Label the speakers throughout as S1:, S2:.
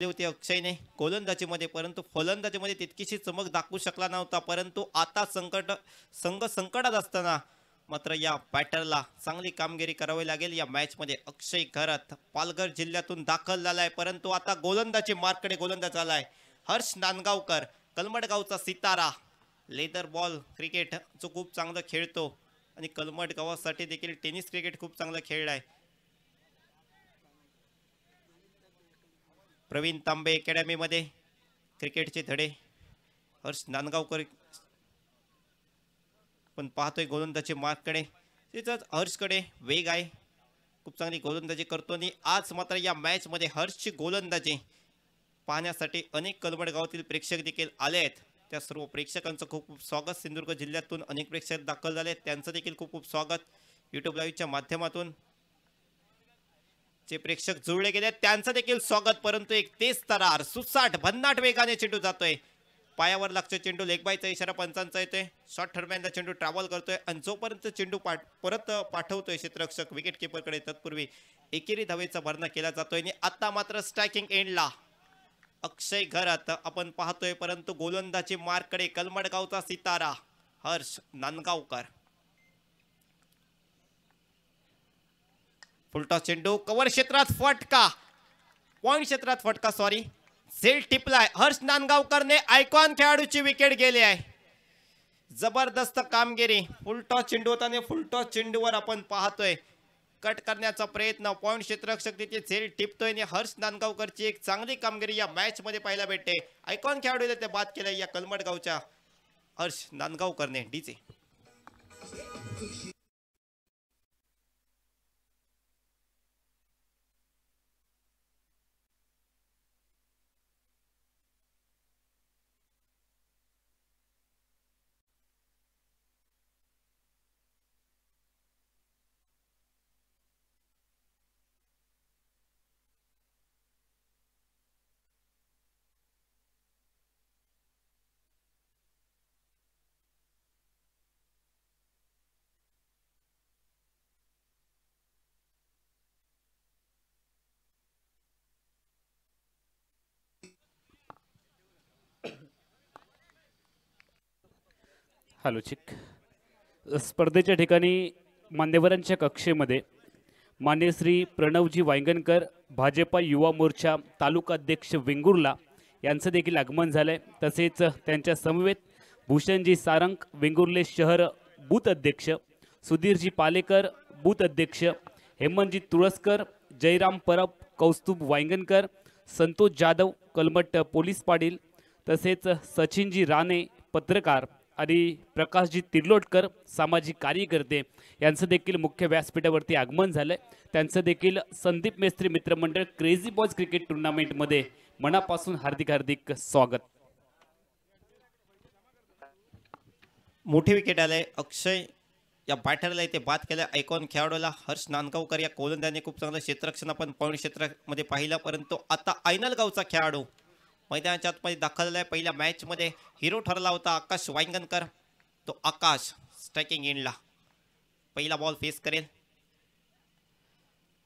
S1: होती अक्षयने गोलंदाजीमध्ये, परंतु फलंदाजीमध्ये तितकीशी चमक दाखवू शकला नव्हता. परंतु आता संघ संकटात असताना मात्र या बॅटरला चांगली कामगिरी करावी लागेल. या मॅच मध्ये अक्षय घरात पालघर जिल्ह्यातून दाखल झालाय, परंतु आता गोलंदाजी मार्ककडे गोलंदाज आलाय हर्ष नांदगावकर, कलमडगावचा सितारा. लेदर बॉल क्रिकेट जो खूप चांगलं खेळतो आणि कलमडगावासाठी देखील टेनिस क्रिकेट खूप चांगलं खेळलाय. प्रवीण तांबे अकॅडमी मध्ये क्रिकेटचे धडे हर्ष नांदगावकर पण पाहतोय गोलंदाजी मार्ककडे. तिथंच हर्षकडे वेग आहे, खूप चांगली गोलंदाजी करतो आणि आज मात्र या मॅच मध्ये हर्षची गोलंदाजी पाहण्यासाठी अनेक कलमडगावातील प्रेक्षक देखील आले आहेत. त्या सर्व प्रेक्षकांचं खूप खूप स्वागत. सिंधुदुर्ग जिल्ह्यातून अनेक प्रेक्षक दाखल झाले, त्यांचं देखील खूप खूप स्वागत. यूट्यूब लाईव्हच्या माध्यमातून जे प्रेक्षक जुळले गेले त्यांचं देखील स्वागत. परंतु एक तेज तरार सुसाट भन्नाट वेगाने चेंडू जातोय, पायावर लागतो चेंडू, लेग बायचा इशारा पंचांचा येतोय. शॉर्ट दरम्यानला चेंडू ट्रॅव्हल करतोय आणि जोपर्यंत चेंडू परत पाठवतोय क्षेत्ररक्षक विकेट किपरकडे, तत्पूर्वी एकेरी धावेचा भरणा केला जातोय. आणि आता मात्र स्ट्रायकिंग एंडला अक्षय घरात आपण पाहतोय, परंतु गोलंदाजी मार्ककडे कलमडगावचा सितारा हर्ष नांदगावकर. फुलटॉस चेंडू कव्हर क्षेत्रात फटका, पॉइंट क्षेत्रात फटका, सॉरी झेल टिपलाय. हर्ष नांदगावकरने आयकॉन खेळाडूची विकेट गेली आहे. जबरदस्त कामगिरी. फुलटॉस चेंडू होता आणि फुलटॉस चेंडूवर आपण पाहतोय कट करण्याचा प्रयत्न, पॉइंट क्षेत्ररक्षक तिथे झेल टिपतोय आणि हर्ष नांदगावकरची एक चांगली कामगिरी या मॅच मध्ये पाहायला भेटते. आयकॉन खेळाडूला ते बाद केलंय या कलमडगावच्या हर्ष नांदगावकरने. डीजे
S2: हॅलो चिक. स्पर्धेच्या ठिकाणी मान्यवरांच्या कक्षेमध्ये मान्य श्री प्रणवजी वांगणकर, भाजपा युवा मोर्चा तालुका अध्यक्ष वेंगुर्ला यांचं देखील आगमन झालंय. तसेच त्यांच्या समवेत भूषणजी सारंग, वेंगुर्ले शहर बूथ अध्यक्ष, सुधीरजी पालेकर बूथ अध्यक्ष, हेमंतजी तुळसकर, जयराम परब, कौस्तुभ वांगणकर, संतोष जाधव कलमट पोलीस पाटील, तसेच सचिनजी राणे पत्रकार आणि प्रकाशजी तिर्लोटकर सामाजिक कार्यकर्ते यांचं देखील मुख्य व्यासपीठावरती आगमन झालंय. त्यांचं देखील संदीप मेस्त्री मित्रमंडळ क्रेझी बॉयज क्रिकेट टुर्नामेंटमध्ये मनापासून हार्दिक हार्दिक स्वागत.
S1: मोठी विकेट आले अक्षय या बॅटरला इथे बाद केलं. आयकॉन खेळाडूला हर्ष नांदगावकर या गोलंदाजाने खूप चांगलं क्षेत्ररक्षण आपण पॉइंट क्षेत्रामध्ये पाहिलं. परंतु आता आयनलगावचा खेळाडू मैदानाच्या आतमध्ये दाखल झालाय. पहिल्या मॅच मध्ये हिरो ठरला होता आकाश वांगणकर. तो आकाश स्ट्रायकिंग एंडला पहिला बॉल फेस करेल.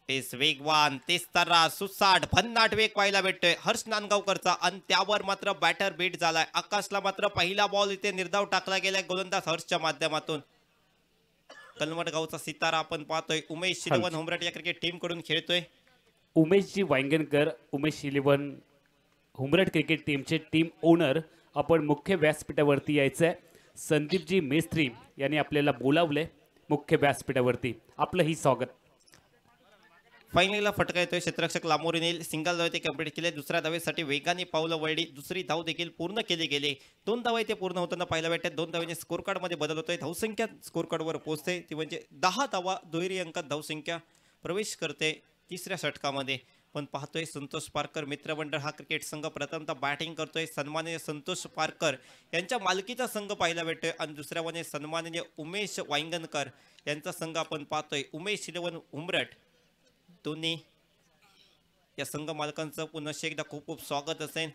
S1: पेस वेगवान, तेज तर्रा, सुसाट भन्नाट वेग पाहायला भेटतोय हर्ष नांदगावकरचा आणि त्यावर मात्र बॅटर बीट झालाय. आकाशला मात्र पहिला बॉल इथे निर्धाव टाकला गेलाय गोलंदाज हर्षच्या माध्यमातून. कलमडगावचा सितारा आपण पाहतोय उमेश शिलवन हुमरट या क्रिकेट टीम कडून खेळतोय.
S2: उमेशजी वांगणकर, उमेश शिलवन हुमरट क्रिकेट टीमचे टीम ओनर आपण मुख्य व्यासपीठावरती यायचंय. संदीपजी मेस्त्री यांनी आपल्याला बोलावले मुख्य व्यासपीठावरती. आपलंही स्वागत.
S1: फायनलला फटका येतोय. क्षेत्ररक्षक लांबोरीने सिंगल धाव ते कंप्लीट केले. दुसऱ्या धावेसाठी वेगाने पावलं वळली. दुसरी धाव देखील पूर्ण केली गेली. 2 धावा इथे पूर्ण होताना पाहायला भेटतात. 2 धावेने स्कोर कार्ड मध्ये बदल होतोय. धावसंख्या स्कोर कार्डवर पोहोचते ती म्हणजे 10 धावा दुहेरी अंकात धावसंख्या प्रवेश करते तिसऱ्या षटकामध्ये. पण पाहतोय संतोष पारकर मित्रमंडळ हा क्रिकेट संघ प्रथमतः बॅटिंग करतोय. सन्माननीय संतोष पारकर यांच्या मालकीचा संघ पाहायला भेटतोय आणि दुसऱ्या मध्ये सन्माननीय उमेश वांगणकर यांचा संघ आपण पाहतोय. उमेश शिलवन उमरट दोन्ही या संघ मालकांचं पुन्हा एकदा खूप खूप स्वागत असेल.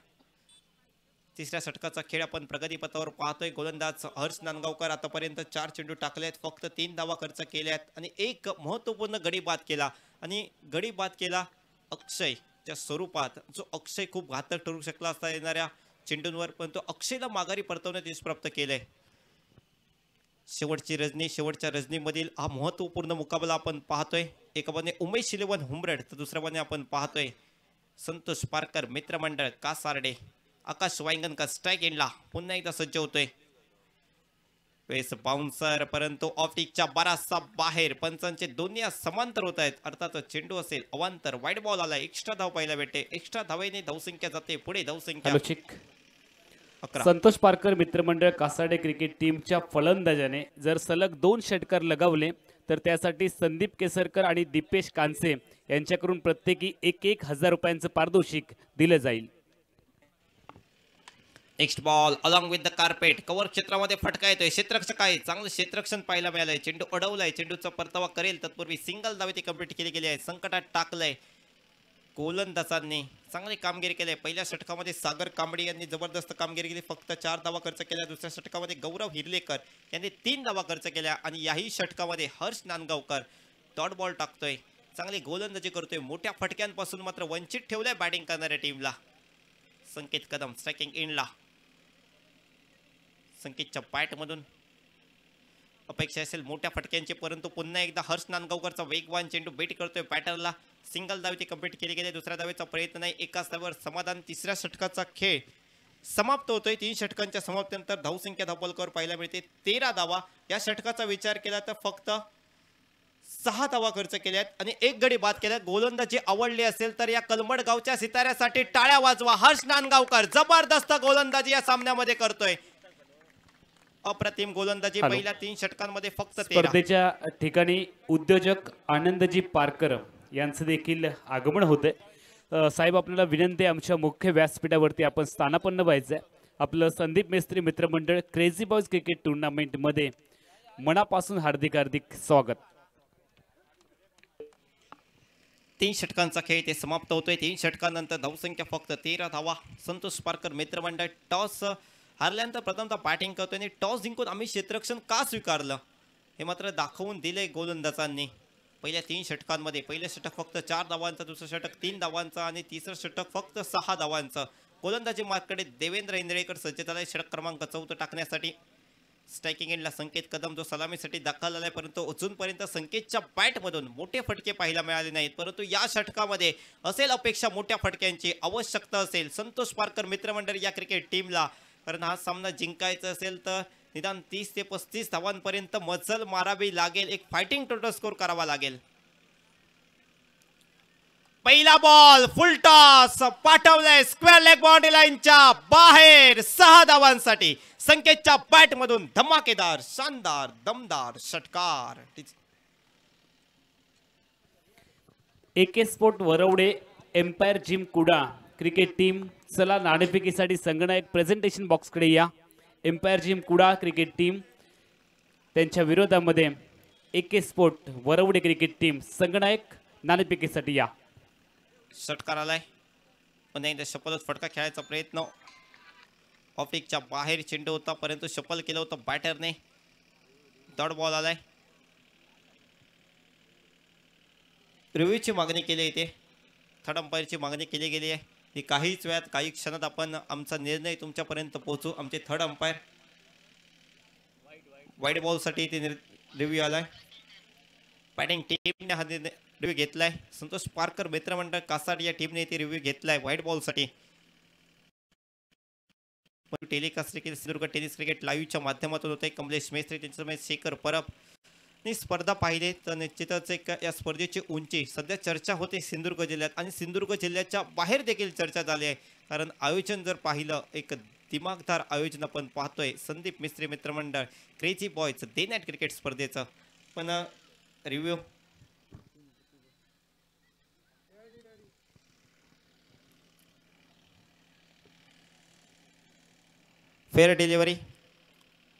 S1: तिसऱ्या षटकाचा खेळ आपण प्रगतीपथावर पाहतोय. गोलंदाज हर्ष नांदगावकर आतापर्यंत 4 चेंडू टाकलेत, फक्त 3 धावा खर्च केल्यात आणि एक महत्त्वपूर्ण गडी बाद केला आणि गडी बाद केला अक्षय च्या स्वरूपात जो अक्षय खूप घातक ठरू शकला असता येणाऱ्या चेंडूंवर, पण तो अक्षयला माघारी परतवण्यात यश प्राप्त केलंय. शेवटची रजनी, शेवटच्या रजनीमधील हा महत्वपूर्ण मुकाबला आपण पाहतोय. एका बाजूने उमेश इलेव्हन हुंबरड तर दुसऱ्या बाजूने आपण पाहतोय संतोष पारकर मित्रमंडळ कासार्डे. आकाश वायंगणकर स्ट्राईक एंडला पुन्हा एकदा सज्ज होतोय. पेस बाउन्सर परंतु ऑप्टिकच्या बराचसा बाहेर. पंचांचे दोन्ही समांतर होत आहेत. अर्थात चेंडू असेल अवांतर. वाईट बॉल आला. एक्स्ट्रा धाव पाहायला भेटते. एक्स्ट्रा धावेने धावसंख्या जाते पुढे. धावसंख्या 11.
S2: संतोष पारकर मित्रमंडळ कासाडे क्रिकेट टीमच्या फलंदाजाने जर सलग 2 षटकार लगावले तर त्यासाठी संदीप केसरकर आणि दीपेश कांसे यांच्याकडून प्रत्येकी 1,000 रुपयांचं पारितोषिक दिलं जाईल.
S1: Next ball along with the carpet. Cover क्षेत्रामध्ये फटका येतोय. क्षेत्ररक्षक आहे. चांगलं क्षेत्ररक्षण पाहायला मिळालंय. चेंडू अडवलाय. चेंडूचा परतावा करेल तत्पूर्वी सिंगल धावे ते कंप्लीट केली गेली आहे. संकटात टाकलंय गोलंदाजांनी. चांगली कामगिरी केली. पहिल्या षटकामध्ये सागर कांबळे यांनी जबरदस्त कामगिरी केली. फक्त 4 धावा खर्च केल्या. दुसऱ्या षटकामध्ये गौरव हिरलेकर यांनी 3 धावा खर्च केल्या आणि याही षटकामध्ये हर्ष नांदगावकर डॉट बॉल टाकतोय. चांगली गोलंदाजी करतोय. मोठ्या फटक्यांपासून मात्र वंचित ठेवलंय बॅटिंग करणाऱ्या टीमला. संकेत कदम स्ट्रायकिंग एंडला. संकेतच्या बॅटमधून अपेक्षा असेल मोठ्या फटक्यांची, परंतु पुन्हा एकदा हर्ष नांदगावकरचा वेगवान चेंडू बेट करतोय बॅटरला. सिंगल धावे ती कंप्लीट केली गेली. दुसऱ्या धावेचा प्रयत्न नाही. एकाच धावेवर समाधान. तिसऱ्या षटकाचा खेळ समाप्त होतोय. 3 षटकांच्या समाप्तीनंतर धावसंख्या धावपलकावर पाहायला मिळते 13 धावा. या षटकाचा विचार केला तर फक्त 6 धावा खर्च केल्यात आणि 1 गडी बाद केल्यात. गोलंदाजी आवडली असेल तर या कलमड गावच्या सिताऱ्यासाठी टाळ्या वाजवा. हर्ष नांदगावकर जबरदस्त गोलंदाजी या सामन्यामध्ये करतोय. अप्रतिम गोलंदाजी. पहिल्या 3 षटकांमध्ये फक्त 13.
S2: स्पर्धेच्या ठिकाणी उद्योजक आनंदजी पारकर यांचं देखील आगमन होते. साहेब आपल्याला विनंती आहे आमच्या मुख्य व्यासपीठावरती आपण स्थानापन्न व्हायचं आहे. आपलं संदीप मेस्त्री मित्रमंडळ क्रेझी बॉयज क्रिकेट टुर्नामेंटमध्ये मनापासून हार्दिक हार्दिक स्वागत.
S1: 3 षटकांचा खेळ ते समाप्त होतोय. 3 षटकांनंतर धावसंख्या फक्त 13 धावा. संतोष पारकर मित्रमंडळ टॉस हारल्यानंतर प्रथमतः बॅटिंग करतोय आणि टॉस जिंकून आम्ही क्षेत्ररक्षण का स्वीकारलं हे मात्र दाखवून दिले गोलंदाजांनी. पहिल्या 3 षटकांमध्ये पहिलं षटक फक्त 4 धावांचं, दुसरं षटक 3 धावांचं आणि तिसरं षटक फक्त 6 धावांचं. गोलंदाजी मार्कडे देवेंद्र इंद्रेकर सज्ज झालाय षटक क्रमांक 4 टाकण्यासाठी. स्ट्रायकिंग एंडला संकेत कदम जो सलामीसाठी दाखल झालाय, परंतु अजूनपर्यंत संकेतच्या बॅटमधून मोठे फटके पाहायला मिळाले नाहीत. परंतु या षटकामध्ये असेल अपेक्षा मोठ्या फटक्यांची. आवश्यकता असेल संतोष पारकर मित्रमंडळ या क्रिकेट टीमला, कारण हा सामना जिंकायचा असेल तर निदान 30 ते 35 धावांपर्यंत मजल मारावी लागेल. एक फायटिंग टोटल स्कोर करावा लागेल. पहिला बॉल फुल टॉस पाठवलाय स्क्वेअर लेग बाउंड्री लाईनच्या बाहेर 6 धावांसाठी. संकेतच्या बॅट मधून धमाकेदार शानदार दमदार षटकार.
S2: AK स्पोर्ट वरवडे एम्पायर जिम कुडा क्रिकेट टीम चला नाणेफेकीसाठी संगणक प्रेझेंटेशन बॉक्सकडे या. एम्पायर जिम कुडा क्रिकेट टीम त्यांच्या विरोधामध्ये AK sport Varvade cricket team संगणक नाणेफेकीसाठी या.
S1: षटकार आलाय. पुन्हा एकदा शपलच फटका खेळायचा प्रयत्न. ऑफिकच्या बाहेर चेंडू होता परंतु शपल केलं होतं बॅटरने. डॉट बॉल आलाय. रिव्ह्यूची मागणी केली इथे. थर्ड अंपायरची मागणी केली गेली आहे. ही काहीच वेळात काही क्षणात आपण आमचा निर्णय तुमच्यापर्यंत पोहोचू. आमचे थर्ड अंपायर वाईट बॉलसाठी इथे रिव्ह्यू आलाय. बॅटिंग टीमने हा निर्णय रिव्ह्यू घेतलाय. संतोष पारकर मित्रमंडळ कासाड या टीमने इथे रिव्ह्यू घेतलाय व्हाईट बॉलसाठी. टेलिकास्ट देखील सिंधुदुर्ग टेनिस क्रिकेट लाईव्हच्या माध्यमातून होते. कमलेश मेस्त्री त्यांच्यासमोर शेखर परब आणि स्पर्धा पाहिले तर निश्चितच एक या स्पर्धेची उंची सध्या चर्चा होते सिंधुदुर्ग जिल्ह्यात आणि सिंधुदुर्ग जिल्ह्याच्या बाहेर देखील चर्चा झाली आहे. कारण आयोजन जर पाहिलं एक दिमागदार आयोजन आपण पाहतोय संदीप मिस्त्री मित्रमंडळ crazy boys day night cricket स्पर्धेचं. पण review fair delivery.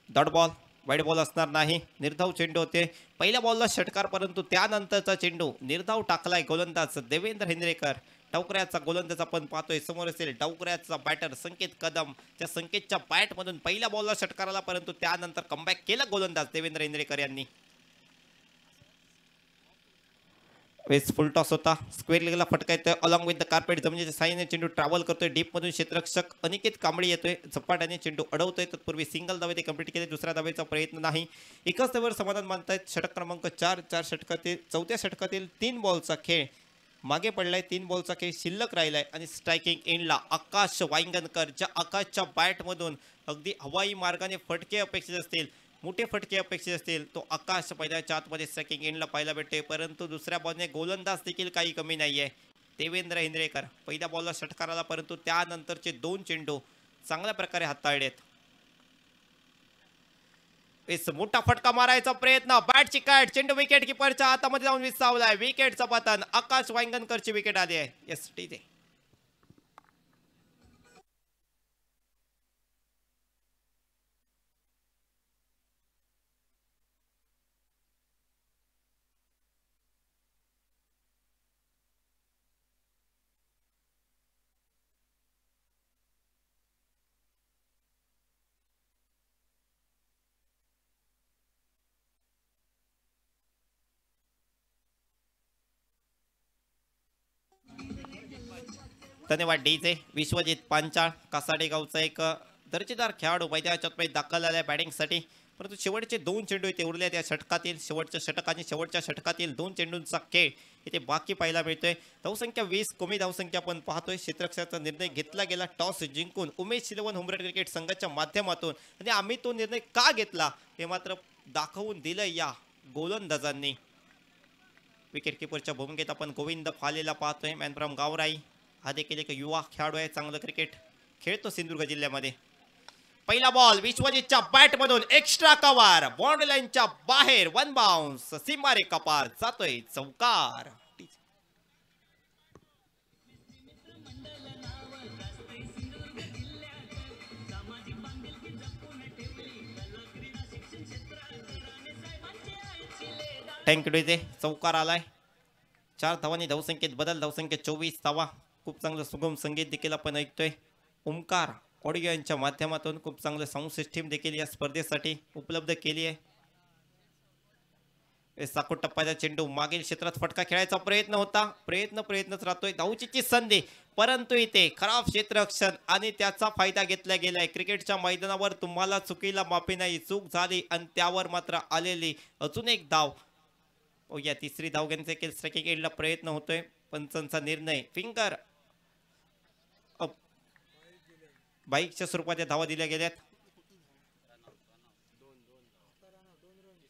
S1: Dot ball wide ball असणार नाही. निर्धाव चेंडू होते. पहिल्या बॉलला षटकार परंतु त्यानंतरचा चेंडू निर्धाव टाकलाय गोलंदाज देवेंद्र हिंद्रेकर. डावकऱ्याचा गोलंदाज आपण पाहतोय समोर असेल. डावकऱ्याचा बॅटर संकेत कदम. त्या संकेतच्या बॅटमधून पहिल्या बॉलला षटकार आला परंतु त्यानंतर कमबॅक केला गोलंदाज देवेंद्र हिंद्रेकर यांनी. वेस फुल टॉस होता. स्क्वेअर लेगला फटका येतोय अलॉंग विथ द कार्पेट. जमिनीच्या साईने चेंडू ट्रॅव्हल करतोय. डीप मधून क्षेत्ररक्षक अनिकेत कांबळी येतोय. झपाट्याने चेंडू अडवतोय. तत्पूर्वी सिंगल धावे ते कंप्लीट केले. दुसऱ्या धावेचा प्रयत्न नाही. एकच धावेवर समाधान मानतायत. षटक क्रमांक 4. 4 षटकातील चौथ्या षटकातील 3 बॉलचा खेळ मागे पडलाय. 3 बॉलचा खेळ शिल्लक राहिलाय आणि स्ट्रायकिंग एंडला आकाश वांगणकर, ज्या आकाशच्या बॅटमधून अगदी हवाई मार्गाने फटके अपेक्षित असतील, मोठे फटके अपेक्षित असतील, तो आकाश पहिल्याच्या आतमध्ये स्ट्रायकिंग एंडला पाहायला भेटते. परंतु दुसऱ्या बॉलने गोलंदाज देखील काही कमी नाहीये. देवेंद्र हिंद्रेकर पहिल्या बॉलला षटकार आला, परंतु त्यानंतरचे 2 चेंडू चांगल्या प्रकारे हाताळलेत. मोठा फटका मारायचा प्रयत्न, बॅटची कॅट, चेंडू विकेट किपरच्या हातामध्ये जाऊन विसावलाय. विकेटचं पतन, आकाश वांगणकरची विकेट आली आहे. येस ठीक आहे. धन्यवाद डीजे. विश्वजित पांचाळ कासाडे गावचा एक दर्जेदार खेळाडू मैदानात दाखल झाला आहे बॅटिंगसाठी. परंतु शेवटचे 2 चेंडू इथे उरले त्या षटकातील. शेवटच्या षटक आणि शेवटच्या षटकातील 2 चेंडूंचा खेळ इथे बाकी पाहायला मिळतोय. धावसंख्या 20, कमी धावसंख्या आपण पाहतोय. क्षेत्ररक्षकाचा निर्णय घेतला गेला टॉस जिंकून उमेश इलेव्हन होमरेड क्रिकेट संघाच्या माध्यमातून, आणि आम्ही तो निर्णय का घेतला हे मात्र दाखवून दिलं या गोलंदाजांनी. विकेट किपरच्या भूमिकेत आपण गोविंद फालेला पाहतोय. Man from Gevrai. हा देखील एक युवा खेळाडू आहे, चांगलं क्रिकेट खेळतो सिंधुदुर्ग जिल्ह्यामध्ये. पहिला बॉल विश्वजितच्या बॅट मधून एक्स्ट्रा कव्हर, बाउंड्री लाईनच्या बाहेर, 1 बाउन्स, सीमारेखा पार जातोय चौकार. Thank you DJ. चौकार आलाय. 4 धावांनी धावसंख्येत बदल. धावसंख्येत 24 धावा. खूप चांगलं सुगम संगीत देखील आपण ऐकतोय. ओमकार ऑडिओ यांच्या माध्यमातून खूप चांगलं साऊंड सिस्टीम देखील या स्पर्धेसाठी उपलब्ध केली आहे. साकोट टप्प्याचा चेंडू मागील क्षेत्रात फटका खेळायचा प्रयत्न होता. प्रयत्नच राहतोय. धावचीची संधी, परंतु इथे खराब क्षेत्ररक्षण आणि त्याचा फायदा घेतला गेलाय. क्रिकेटच्या मैदानावर तुम्हाला चुकीला माफी नाही. चूक झाली आणि त्यावर मात्र आलेली अजून एक धाव. या तिसरी धाव घेण्याचा देखील स्ट्रायकिंग एंडला प्रयत्न होतोय. पंचांचा निर्णय फिंगर बाईकच्या स्वरूपात या धावा दिल्या गेल्यात.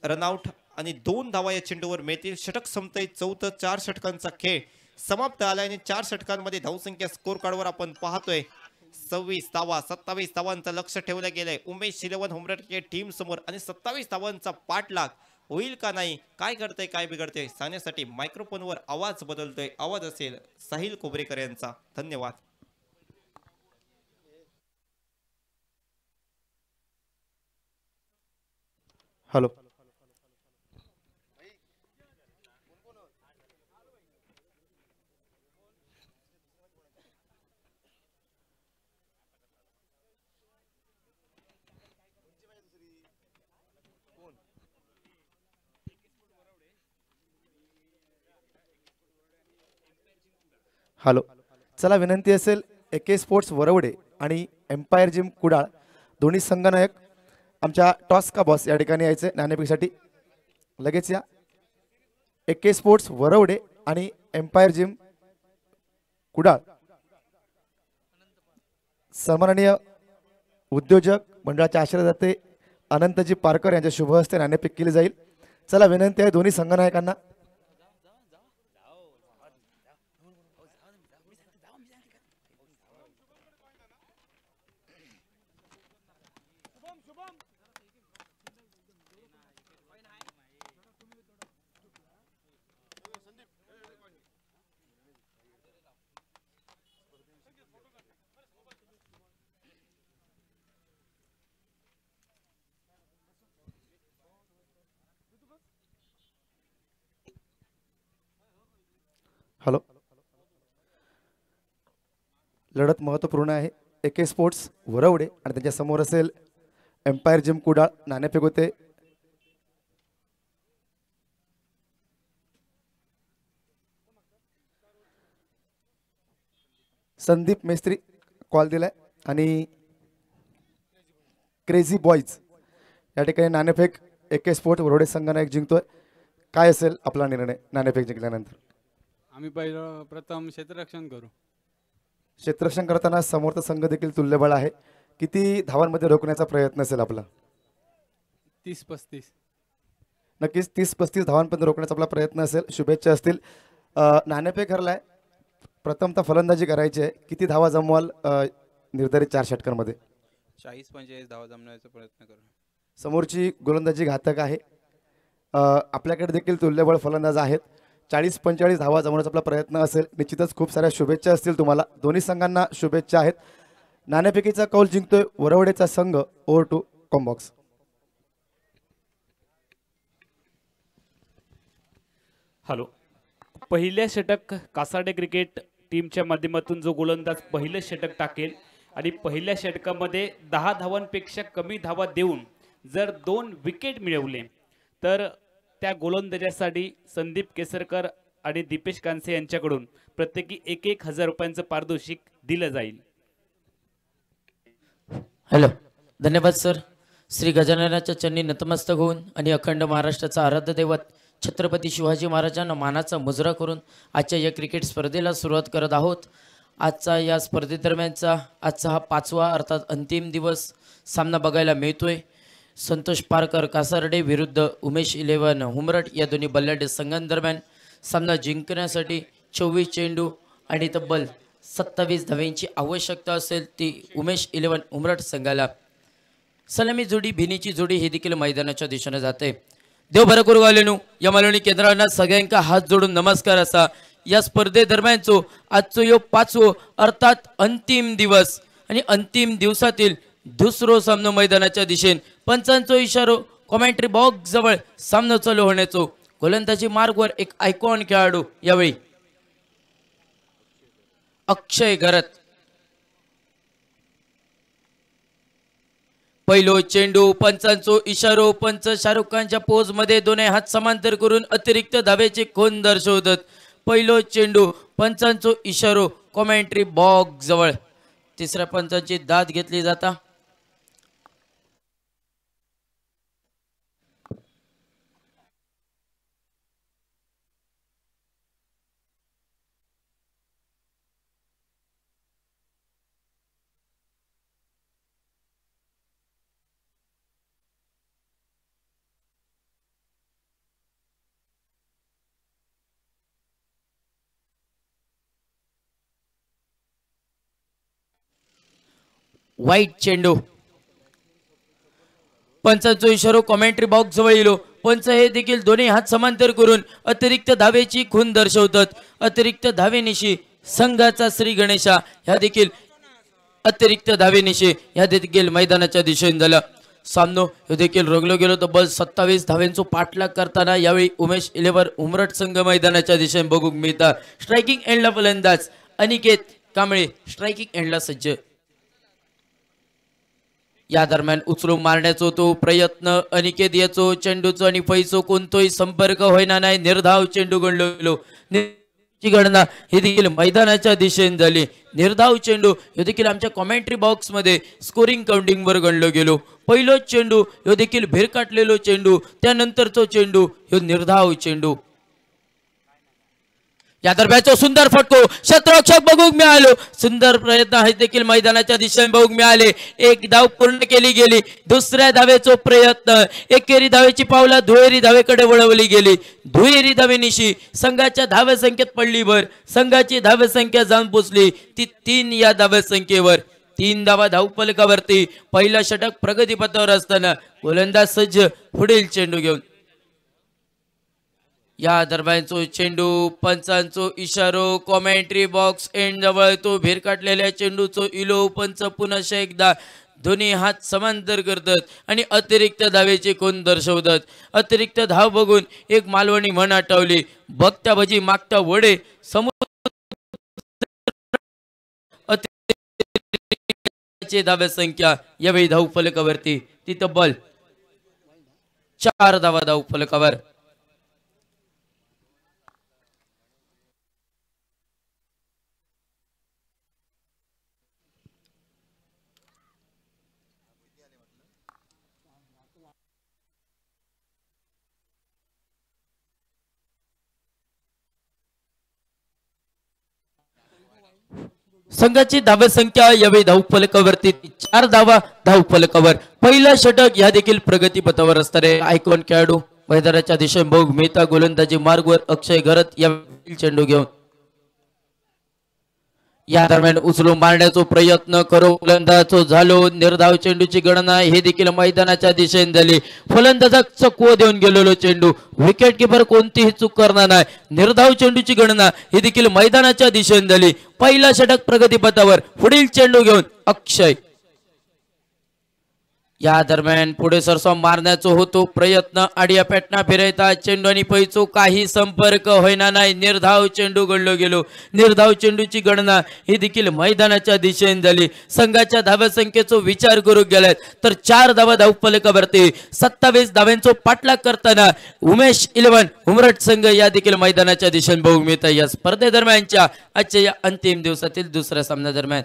S1: रनआउट आणि 2 धावा या चेंडूवर मिळतील. षटक संपतय. चौथं 4 षटकांचा खेळ समाप्त आलाय आणि 4 षटकांमध्ये धावसंख्या स्कोर कार्डवर आपण पाहतोय 26 धावा. 27 धावांचं लक्ष ठेवलं गेलंय उमेश इलेव्हन होमरेड क्रिकेट टीम समोर, आणि 27 धावांचा पाठलाग होईल का नाही, काय घडतंय काय बिघडतंय सांगण्यासाठी मायक्रोफोनवर आवाज बदलतोय. आवाज असेल साहिल कोबरेकर यांचा. धन्यवाद.
S3: हॅलो. हॅलो. चला विनंती असेल एके स्पोर्ट्स वरवडे आणि एम्पायर जिम कुडाळ दोन्ही संघनायक आमच्या टॉस का बॉस या ठिकाणी यायचे नाणेफेकीसाठी. लगेच या. एके स्पोर्ट्स वरवडे आणि एम्पायर जिम कुडाळ सन्माननीय उद्योजक मंडळाचे आश्रयदाते अनंतजी पारकर यांच्या शुभ हस्ते नाणेफेक केली जाईल. चला विनंती आहे दोन्ही संघनायकांना. हॅलो. लढत महत्त्वपूर्ण आहे. एके स्पोर्ट्स वरवडे आणि त्यांच्या समोर असेल एम्पायर जिम कुडाळ. नाणेफेक होते. संदीप मेस्त्री कॉल दिलाय आणि क्रेझी बॉईज या ठिकाणी नाणेफेक एके स्पोर्ट वरोडे संघाने एक जिंकतोय. काय असेल आपला निर्णय नाणेफेक जिंकल्यानंतर?
S4: आम्ही प्रथम क्षेत्ररक्षण करू.
S3: क्षेत्ररक्षण करताना समोरचा संघ देखील तुल्यबळ आहे. किती धावांमध्ये रोखण्याचा प्रयत्न असेल आपला?
S4: 30-35.
S3: नक्कीच 30-35 धावांपर्यंत रोखण्याचा आपला प्रयत्न असेल. शुभेच्छा असतील. नाणेफेक हरलाय, प्रथमतः फलंदाजी करायची आहे. किती धावा जमवाल निर्धारित 4 षटकांमध्ये?
S5: 40-45 धावा जमवण्याचा प्रयत्न करू.
S3: समोरची गोलंदाजी घातक आहे. आपल्याकडे देखील तुल्यबळ फलंदाज आहेत. 40-45 धावा जमवण्याचा आपला प्रयत्न असेल. निश्चितच खूप साऱ्या शुभेच्छा असतील तुम्हाला. दोन्ही संघांना शुभेच्छा आहेत. नाणेफेकीचा कौल जिंकतोय वरवडेचा संघ. ओव्हर टू कॉम्बॉक्स.
S2: हॅलो. पहिल्या षटक कासाडे क्रिकेट टीमच्या माध्यमातून जो गोलंदाज पहिलं षटक टाकेल आणि पहिल्या षटकामध्ये 10 धावांपेक्षा कमी धावा देऊन जर 2 विकेट मिळवले तर त्या गोलंदाजासाठी संदीप केसरकर आणि दीपेश कांसे यांच्याकडून प्रत्येकी 1,000 रुपयांचं पारितोषिक दिलं जाईल.
S6: हॅलो. धन्यवाद सर. श्री गजाननाच्या चरणी नतमस्तक होऊन आणि अखंड महाराष्ट्राचा आराध्य दैवत छत्रपती शिवाजी महाराजांना मानाचा मुजरा करून आजच्या या क्रिकेट स्पर्धेला सुरुवात करत आहोत. आजचा या स्पर्धेदरम्यानचा आजचा हा 5वा अर्थात अंतिम दिवस सामना बघायला मिळतोय. संतोष पारकर कासारडे विरुद्ध उमेश 11 हुमरट या दोन्ही बल्लाढ्य संघांदरम्यान सामना जिंकण्यासाठी 24 चेंडू आणि तब्बल 27 धावांची आवश्यकता असेल ती उमेश 11 उमरट संघाला. सलामी जोडी भिनीची जोडी ही देखील मैदानाच्या दिशेने जाते. देव बरं करू घालेनू. या मालवणी केंद्रांना सगळ्यांका हात जोडून नमस्कार असा. या स्पर्धेदरम्यानचो आजचो यो 5वो अर्थात अंतिम दिवस आणि अंतिम दिवसातील दुसरो सामनो मैदानाच्या दिशेन पंचांचो इशारो कॉमेंट्री बॉक्स जवळ सामना चालू होण्याचो. गोलंदाजी मार्गवर एक आयकॉन खेळाडू यावेळी अक्षय घरत. पहिलो चेंडू पंचांचो इशारो. पंच शाहरुख खानच्या पोज मध्ये दोन्ही हात समांतर करून अतिरिक्त धावेचे खून दर्शवतात. पहिलो चेंडू पंचांचो इशारो कॉमेंट्री बॉक्स जवळ. तिसऱ्या पंचांची दाद घेतली जाता. वाईट चेंडू. पंचांचो इशारो कॉमेंट्री बॉक्स जवळ येलो. पंच हे देखील दोन्ही हात समांतर करून अतिरिक्त धावेची खून दर्शवतात. अतिरिक्त धावेनिशी संघाचा श्री गणेशा ह्या देखील अतिरिक्त धावेनिशी ह्या देखील मैदानाच्या दिशेने झाला. सामनो हे देखील रंगलो गेलो. तब्बल 27 धावेंचो पाठलाग करताना यावेळी उमेश 11 उमरट संघ मैदानाच्या दिशेने बघूक मिळतात. स्ट्रायकिंग एंडला फलंदाज अनिकेत कांबळे स्ट्रायकिंग एंडला सज्ज. या दरम्यान उचलून मारण्याचो तो प्रयत्न अनिकेत याचो चेंडूचो आणि फैचो कोणतोही संपर्क होईना नाही. निर्धाव चेंडू गणलो. गणना ही देखील मैदानाच्या दिशेने झाली. निर्धाव चेंडू हे देखील आमच्या कॉमेंट्री बॉक्स मध्ये स्कोरिंग काउंटिंग वर गणलो गेलो. पहिलो चेंडू ह्यो देखील भिरकाटलेलो चेंडू. त्यानंतरचो चेंडू ह्यो निर्धाव चेंडू. या दरम्यानचो सुंदर फटको क्षेत्ररक्षक बघूक मिळालो. सुंदर प्रयत्न हे देखील मैदानाच्या दिशेने बघूक मिळाले. एक धाव पूर्ण केली गेली. दुसऱ्या धावेचो प्रयत्न. एकेरी धावेची पावला दुहेरी धावेकडे वळवली गेली. दुहेरी धावेनिशी संघाच्या धावसंख्येत पडली भर. संघाची धावसंख्या जाऊन पोचली ती 3 या धावसंख्येवर. 3 धावा धावफलकावरती. पहिला षटक प्रगतीपथावर असताना गोलंदाज सज्ज पुढील चेंडू घेऊन. या दरम्यानचो चेंडू पंचांचो इशारो कॉमेंट्री बॉक्स एंड जवळ तो भिरकाटलेल्या चेंडूचो इलो. पंच पुन्हा एकदा दोन्ही हात समांतर करतात आणि अतिरिक्त धावेचे कोण दर्शवतात. अतिरिक्त धाव बघून एक मालवणी म्हण आठवली. बघता भजी मागता वडे. धाव्या संख्या यावेळी धाव फलकावरती ती तब्बल 4 धावा धाव फलकावर. संघाची धावसंख्या यावेळी धावफलकावरती 4 धावा धावफलकावर. पहिला षटक या देखील प्रगतीपथावर असणारे आयकॉन खेळाडू मैदानाच्या दिशेने भोग मेहता गोलंदाजी मार्गवर अक्षय घरत या चेंडू घेऊन या दरम्यान उचलून मारण्याचा प्रयत्न करो फलंदाज झालो. निर्धाव चेंडूची गणना हे देखील मैदानाच्या दिशेने झाली. फलंदाजाक चकवो देऊन गेलेलो चेंडू. विकेट किपर कोणतीही चूक करणार नाही. निर्धाव चेंडूची गणना ही देखील मैदानाच्या दिशेने झाली. पहिला षटक प्रगतीपथावर. पुढील चेंडू घेऊन अक्षय या दरम्यान पुढे सरसो मारण्याचा होतो प्रयत्न. आडिया पॅटना फिरवता चेंडू आणि पैचो काही संपर्क होईना नाही. निर्धाव चेंडू गणलो गेलो. निर्धाव चेंडूची गणना ही देखील मैदानाच्या दिशेने झाली. संघाच्या धावसंख्येचा विचार करू गेलात तर 4 धावा धावफलकावरती. 27 धाव्यांचा पाठलाग करताना उमेश 11 उमरट संघ या देखील मैदानाच्या दिशेने बघू मिळत या स्पर्धेदरम्यानच्या आजच्या या अंतिम दिवसातील दुसऱ्या सामन्यादरम्यान.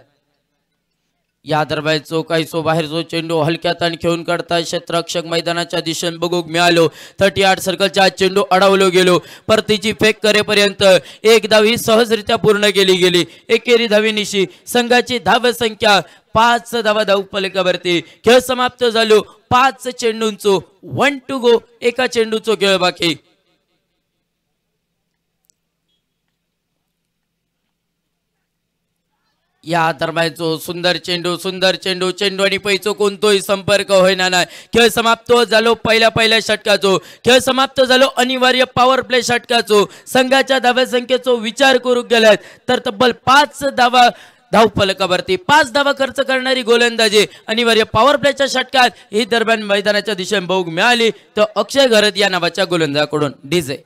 S6: या दरम्यान काहीसो बाहेरचो चेंडू हलक्यात आणि खेळून काढता क्षेत्ररक्षक मैदानाच्या दिशेने बघूक मिळालो. 38 सर्कलच्या चेंडू अडवलो गेलो. परतीची फेक करेपर्यंत एक धाव ही सहजरित्या पूर्ण केली गेली. एकेरी धावीनिशी संघाची धावसंख्या 5 धावा धावफलकावरती. खेळ समाप्त झालो. 5 चेंडूंचो 1 to go. एका चेंडूचो खेळ बाकी. या दरम्यान सुंदर चेंडू आणि पैचो कोणतोही संपर्क होईना नाही. खेळ समाप्त झालो. पहिल्या षटकाचो खेळ समाप्त झालो. अनिवार्य पॉवर प्ले षटकाचो. संघाच्या धावसंख्येचा विचार करू गेलात तर तब्बल 5 धावा धावफलकावरती. 5 धावा खर्च करणारी गोलंदाजी अनिवार्य पॉवर प्लेच्या षटकात ही दरम्यान मैदानाच्या दिशेने बघूक मिळाली तर अक्षय घरत या नावाच्या गोलंदाजाकडून. डीजे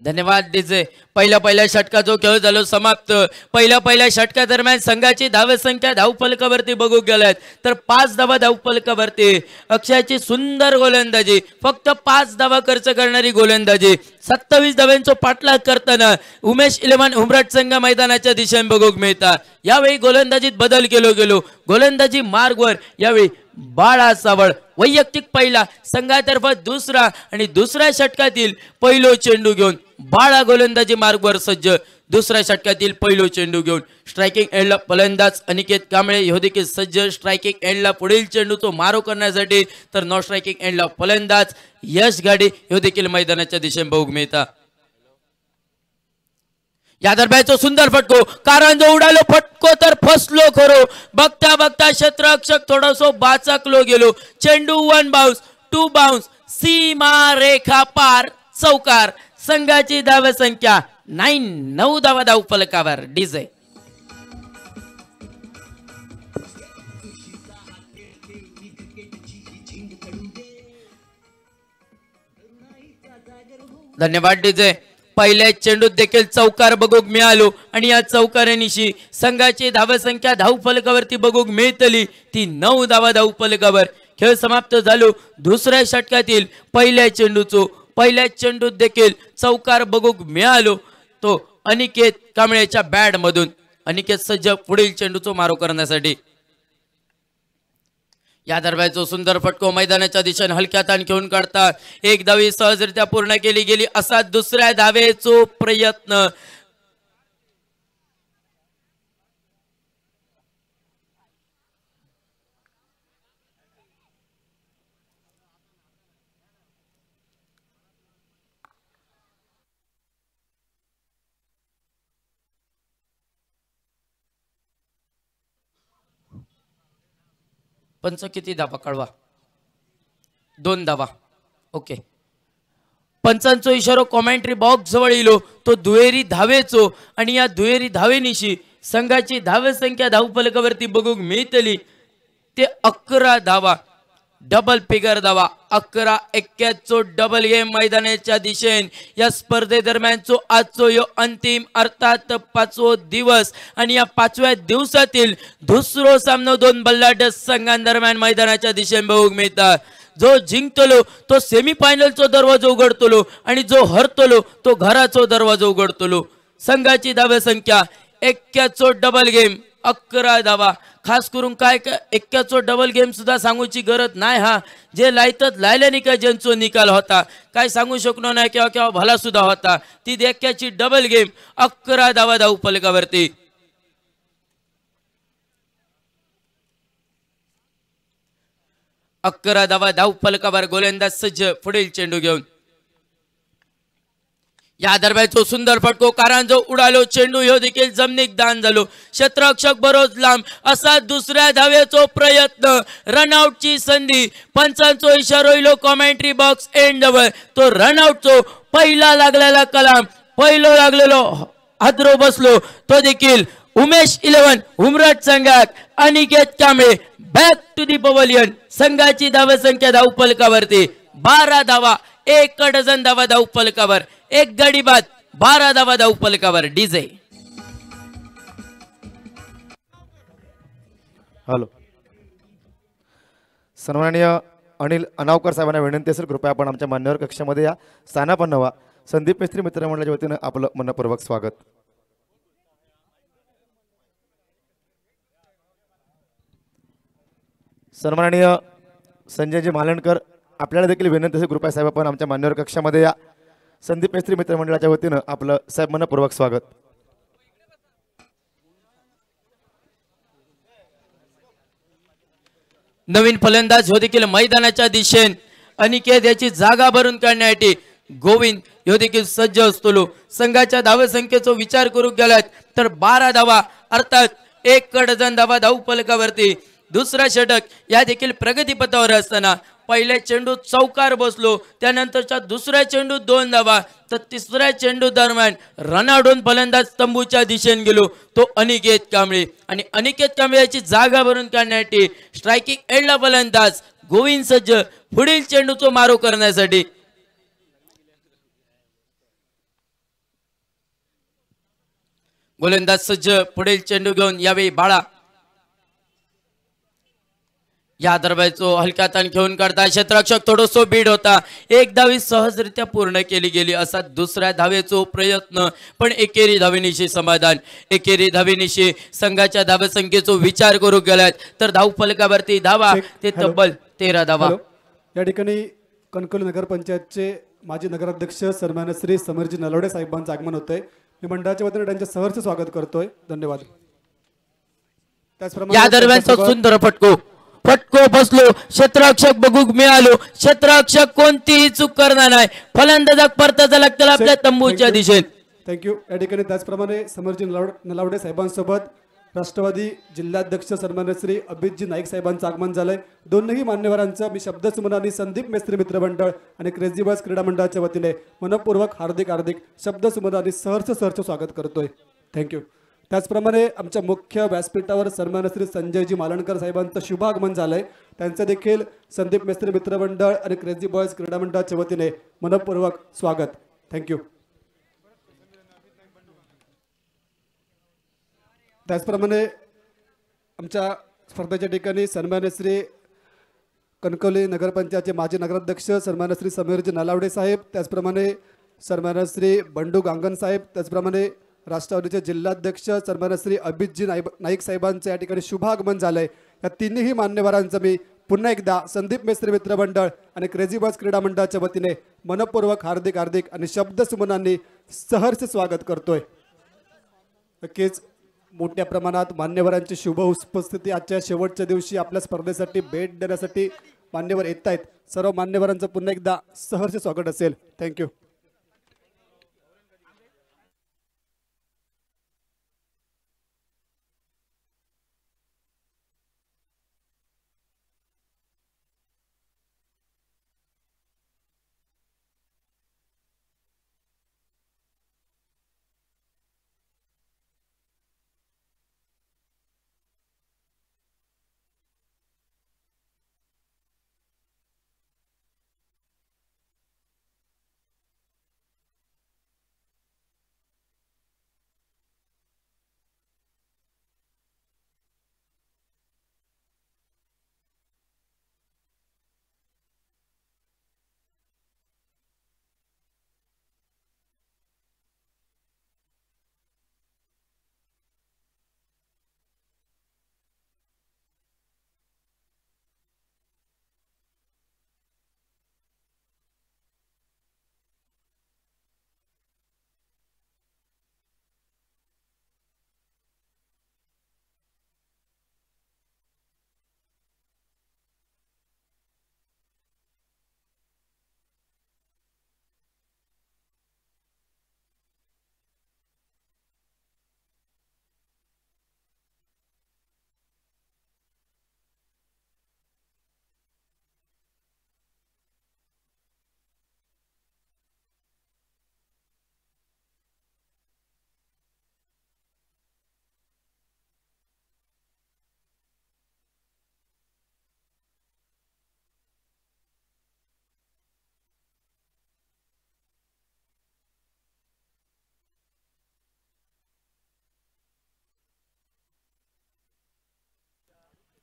S6: धन्यवाद डीजे. पहिल्या षटकाचा खेळ झालो समाप्त. पहिल्या षटका दरम्यान संघाची धावसंख्या धावफलकावरती बघू गेल्यात तर 5 धावा धावफलकावरती. अक्षयची सुंदर गोलंदाजी. फक्त 5 धावा खर्च करणारी गोलंदाजी. 27 धाव्यांचा पाठलाग करताना उमेश 11 उमरट संघ मैदानाच्या दिशेने बघूक मिळतात. यावेळी गोलंदाजीत बदल केलो गेलो. गोलंदाजी मार्गवर यावेळी बाळा सावळ वैयक्तिक पहिला, संघातर्फे दुसरा आणि दुसऱ्या षटकातील पहिलो चेंडू घेऊन बाळा गोलंदाजी मार्गवर सज्ज. दुसऱ्या षटकातील पहिलो चेंडू घेऊन स्ट्रायकिंग एंडला फलंदाज अनिकेत कांबळे ह्यो देखील सज्ज. स्ट्रायकिंग एंडला पुढील चेंडू तो मारो करण्यासाठी तर नॉन स्ट्रायकिंग एंडला फलंदाज यश गाडे ह्यो देखील मैदानाच्या दिशेने बघूक मिळतात. या दरम्यानचा सुंदर फटको. कारंजो उडालो फटको तर फसलो खरो. बघता क्षेत्ररक्षक थोडासा बाचकलो गेलो. चेंडू 1 बाउन्स 2 बाउन्स सीमा रेखा पार चौकार. संघाची धावसंख्या 9 धावा धावफलकावर. डीजे धन्यवाद डीजे. पहिल्या चेंडूत देखील चौकार बघूक मिळालो आणि या चौकारानिशी संघाची धावसंख्या धावफलकावरती बघूक मिळतली ती 9 धावा धावफलकावर. खेळ समाप्त झालो. दुसऱ्या षटकातील पहिल्या चेंडूत देखील चौकार बघूक मिळालो तो अनिकेत कांबळेच्या बॅट मधून. अनिकेत सज्ज पुढील चेंडूचा मारो करण्यासाठी. या दरम्यानचा सुंदर फटको मैदानाच्या दिशेने हलक्यात आणि घेऊन काढता एक धावी सहजरित्या पूर्ण केली गेली. असा दुसऱ्या धावेचा प्रयत्न. पंच किती धावा कळवा. 2 धावा. ओके. पंचांचो इशारो कॉमेंट्री बॉक्स जवळ इलो तो दुहेरी धावेचो आणि या दुहेरी धावेनिशी संघाची धावसंख्या धावफलकावरती बघूक मिळतली ते 11 धावा. डबल फिगर धावा 11-21 डबल गेम मैदानाच्या दिशेन या स्पर्धेदरम्यानचो आजचो यो अंतिम अर्थात 5वो दिवस आणि या 5व्या दिवसातील दुसरो सामनो दोन बल्लाढ्य संघांदरम्यान मैदानाच्या दिशेन बघूक मिळता। जो जिंकतलो तो सेमीफायनलचो दरवाजो उघडतलो आणि जो हरतलो तो घराचो दरवाजो उघडतलो। संघाची धावे संख्या 21 डबल गेम 11 धावा। खास करून काय 21 डबल गेम सुद्धा सांगूची गरज नाही हा, जे लायतात लायल्याने काय ज्यांचो निकाल होता काय सांगू शकलो नाही केव्हा केव्हा भला सुद्धा होता। ती 21ची डबल गेम 11 धावा धाव फलकावरती। 11 धावा धाव फलकावर गोलंदाज सज्ज पुढील चेंडू घेऊन या दरम्यानचो सुंदर फटको कारांजो उडालो चेंडू ह्यो देखील जमनीक दान झालो। क्षेत्ररक्षक बरोच लांब असा दुसऱ्या धावेचो प्रयत्न रनआउटची संधी पंचांचो इशारो इलो कॉमेंट्री बॉक्स एंड जवळ तो रनआउटचो पहिला लागलेला कलाम पहिलो लागलेलो हादरो बसलो तो देखील उमेश 11 उमरट संघात Aniket Kamble back to the pavilion. संघाची धाव संख्या धाव फलकावरती 12 धावा 1 डझन धावा धाव फलकावर 1 गडी बाद 12 धावा धाव फलकावर डीजे।
S3: हॅलो सन्माननीय अनिल अनावकर साहेबांना विनंती असेल कृपया आपण आमच्या मान्यवर कक्षामध्ये या स्थानापन्न व्हा। संदीप मिस्त्री मित्रमंडळाच्या वतीनं आपलं मनपूर्वक स्वागत। सन्माननीय संजयजी मालणकर आपल्याला देखील विनंती असेल कृपया साहेब आपण आमच्या मान्यवर कक्षामध्ये या। संदीप मिस्त्री मित्रमंडळाच्या वतीनं आपलं साहेब मनपूर्वक स्वागत।
S6: नवीन फलंदाज ह्यो देखील मैदानाच्या दिशेन अनिकेत याची जागा भरून काढण्यासाठी गोविंद ह्यो देखील सज्ज असतलो। संघाच्या धाव संख्येचा विचार करू गेलात तर 12 धावा अर्थात 1 डझन धावा धाव फलकावरती। दुसरा षटक या देखील प्रगतीपथावर असताना पहिल्या चेंडू चौकार बसलो त्यानंतरच्या दुसऱ्या चेंडू 2 धावा तर तिसऱ्या चेंडू दरम्यान रनआउटून फलंदाज तंबूच्या दिशेने गेलो तो अनिकेत कांबळे आणि अनिकेत कांबळे याची जागा भरून काढण्यासाठी स्ट्रायकिंग एंडला फलंदाज गोविंद सज्ज पुढील चेंडूचा मारो करण्यासाठी। गोलंदाज सज्ज पुढील चेंडू घेऊन यावेळी बाळा या दरम्यानचो हलका ताण घेऊन काढता क्षेत्ररक्षक थोडोसो बीड होता। 1 धावी सहजरित्या पूर्ण केली गेली असा दुसऱ्या धावेचो प्रयत्न पण एकेरी धावेनिशी समाधान। एकेरी धावेनिशी संघाच्या धाव संख्येचा विचार करू गेलात तर धाव फलकावरती धावा ते तब्बल 13 धावा।
S7: या ठिकाणी कणकवली नगरपंचायतचे माजी नगराध्यक्ष सन्मान्य श्री समीरजी नलवडे साहेबांचं आगमन होतंय। मी मंडळाच्या वतीने त्यांचे सहर्ष स्वागत करतोय। धन्यवाद। त्याचप्रमाणे
S6: या दरम्यानचा सुंदर फटको बसलो क्षेत्ररक्षक बघूक मिळालो। क्षेत्ररक्षक कोणतीही चूक करणार नाही फलंदाजाक परताचा लागतो आपल्या तंबूच्या दिशेने।
S7: थँक्यू। या ठिकाणी त्याचप्रमाणे समीरजी नलावडे साहेबांसोबत राष्ट्रवादी जिल्हाध्यक्ष सन्मान्य श्री अभितजी नाईक साहेबांचं आगमन झालंय। दोन्ही मान्यवरांचं मी शब्दसुमन आणि संदीप मेस्त्री मित्र मंडळ आणि क्रेझी बॉयज क्रीडा मंडळाच्या वतीने मनपूर्वक हार्दिक शब्दसुमन आणि सहर्ष स्वागत करतोय। थँक्यू। त्याचप्रमाणे आमच्या मुख्य व्यासपीठावर सन्मान्य श्री संजयजी मालणकर साहेबांचं शुभ आगमन झालंय। त्यांचं देखील संदीप मेस्त्री मित्र मंडळ आणि क्रेझी बॉयज क्रीडा मंडळाच्या वतीने मनपूर्वक स्वागत। थँक्यू। त्याचप्रमाणे आमच्या स्पर्धेच्या ठिकाणी सन्मान्य श्री कणकवली नगरपंचायतचे माजी नगराध्यक्ष सन्मान्य श्री समीरजी नलावडे साहेब, त्याचप्रमाणे सन्मान्य श्री बंडू गांगण साहेब, त्याचप्रमाणे राष्ट्रवादीचे जिल्हाध्यक्ष सन्मान्य श्री अभितजी नाईक साहेबांचं या ठिकाणी शुभ आगमन झालंय। या तिन्ही मान्यवरांचं मी पुन्हा एकदा संदीप मेस्त्री मित्र मंडळ आणि क्रेझी बॉयज क्रीडा मंडळाच्या वतीने मनपूर्वक हार्दिक आणि शब्दसुमनांनी सहर्ष स्वागत करतोय। नक्कीच मोठ्या प्रमाणात मान्यवरांची शुभ उपस्थिती आजच्या शेवटच्या दिवशी आपल्या स्पर्धेसाठी भेट देण्यासाठी मान्यवर येत आहेत। सर्व मान्यवरांचं पुन्हा एकदा सहर्ष स्वागत असेल। थँक्यू।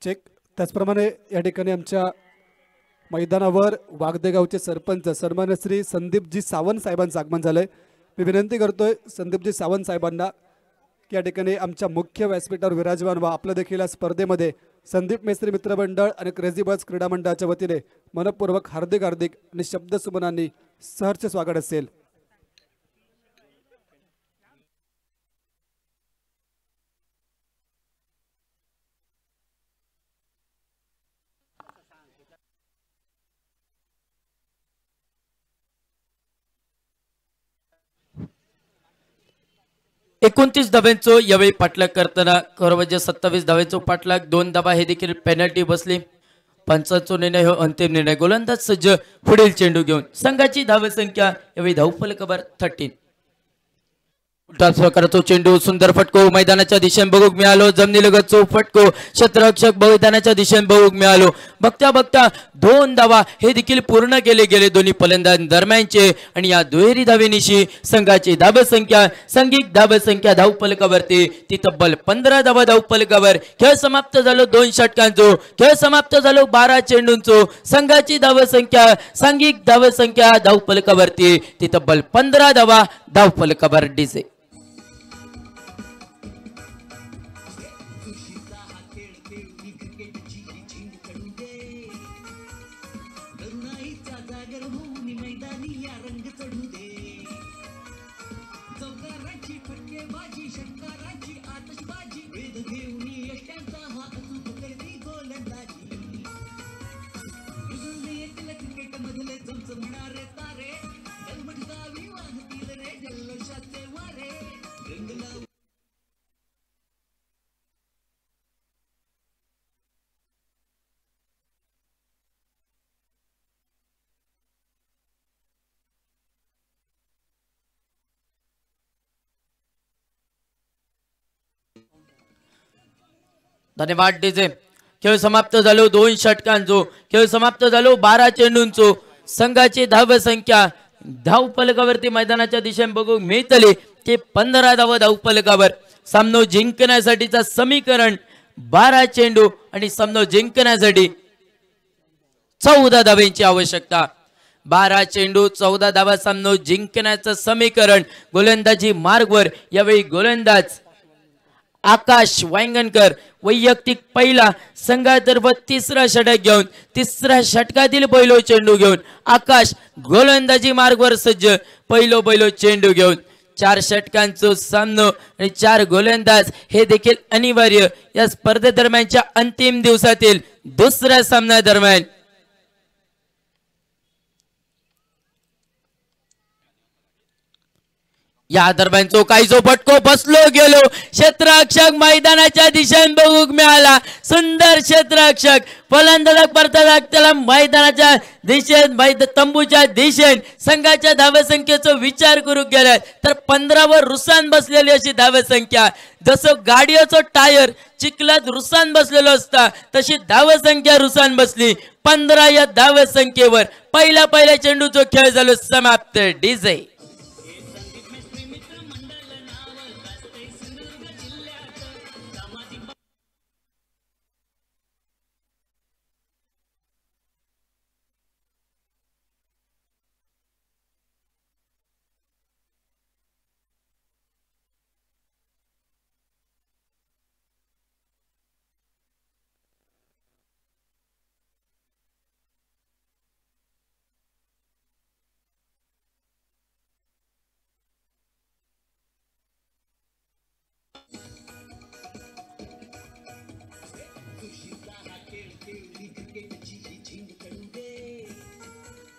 S7: चेक. त्याचप्रमाणे या ठिकाणी आमच्या मैदानावर वागदे गावचे सरपंच सन्मान्य श्री संदीपजी सावंत साहेबांचं आगमन झालंय. मी विनंती करतोय संदीपजी सावंत साहेबांना की या ठिकाणी आमच्या मुख्य व्यासपीठावर विराजमान व्हा. आपलं देखील या स्पर्धेमध्ये संदीप मेस्त्री मित्र मंडळ आणि क्रेझी बॉयज क्रीडा मंडळाच्या वतीने मनपूर्वक हार्दिक आणि शब्दसुमनांनी सहर्ष स्वागत असेल.
S6: एकोणतीस धाब्यांचो यावेळी पाठलाग करताना करवजे 27 धाब्यांचो पाठलाग 2 धाबा हे देखील पेनल्टी बसली. पंचांचो निर्णय हो अंतिम निर्णय. गोलंदाज सज्ज पुढील चेंडू घेऊन संघाची धाव संख्या यावेळी धावफलकावर 13. उलटा प्रकारचो चेंडू सुंदर फटको मैदानाच्या दिशेने बघूक मिळालो. जमिनीलगतचो फटको क्षेत्ररक्षक मैदानाच्या दिशेने बघूक मिळालो. बघता बघता 2 धावा हे देखील पूर्ण केले गेले दोन्ही फलंदाज दरम्यानचे आणि या दुहेरी धावेनिशी संघाची धावसंख्या सांघिक धावसंख्या धावफलकावरती ती तब्बल 15 धावा धावफलकावर. खेळ समाप्त झालो 2 षटकांचो. खेळ समाप्त झालो 12 चेंडूंचो. संघाची धावसंख्या सांघिक धावसंख्या धावफलकावरती ती तब्बल 15 धावा धावफलकावर. डीजे धन्यवाद. डीजे खेळ समाप्त झालो 2 षटकांचो. खेळ समाप्त झालो 12 चेंडूंचो. संघाची धावसंख्या धावफलकावरती मैदानाच्या दिशेने बघू मिळतली ते 15 धावा धावफलकावर. सामनो जिंकण्यासाठीचा समीकरण 12 चेंडू आणि सामनो जिंकण्यासाठी 14 धावांची आवश्यकता. 12 चेंडू 14 धावा सामनो जिंकण्याचं समीकरण. गोलंदाजी मार्गवर यावेळी गोलंदाज आकाश वांगणकर वैयक्तिक पहिला संघातर्फे 3रा षटक घेऊन 3ऱ्या षटकातील पहिलो चेंडू घेऊन आकाश गोलंदाजी मार्गवर सज्ज. पहिलो चेंडू घेऊन 4 षटकांचो सामनो आणि 4 गोलंदाज हे देखील अनिवार्य या स्पर्धेदरम्यानच्या अंतिम दिवसातील दुसऱ्या सामना दरम्यान. या दरम्यानचो काहीचो फटको बसलो गेलो. क्षेत्ररक्षक मैदानाच्या दिशेने बघूक मिळाला. सुंदर क्षेत्ररक्षक फलंदाज परतला त्याला मैदानाच्या दिशेने तंबूच्या दिशेने संघाच्या धावसंख्येचा विचार करू गेला तर 15 वर रुसान बसलेली अशी धावसंख्या. जसं गाडीचं टायर चिखलात रुसान बसलेलो असता तशी धावसंख्या रुसान बसली. 15 या धावसंख्येवर पहिल्या चेंडूचा खेळ झालो समाप्त. डीजे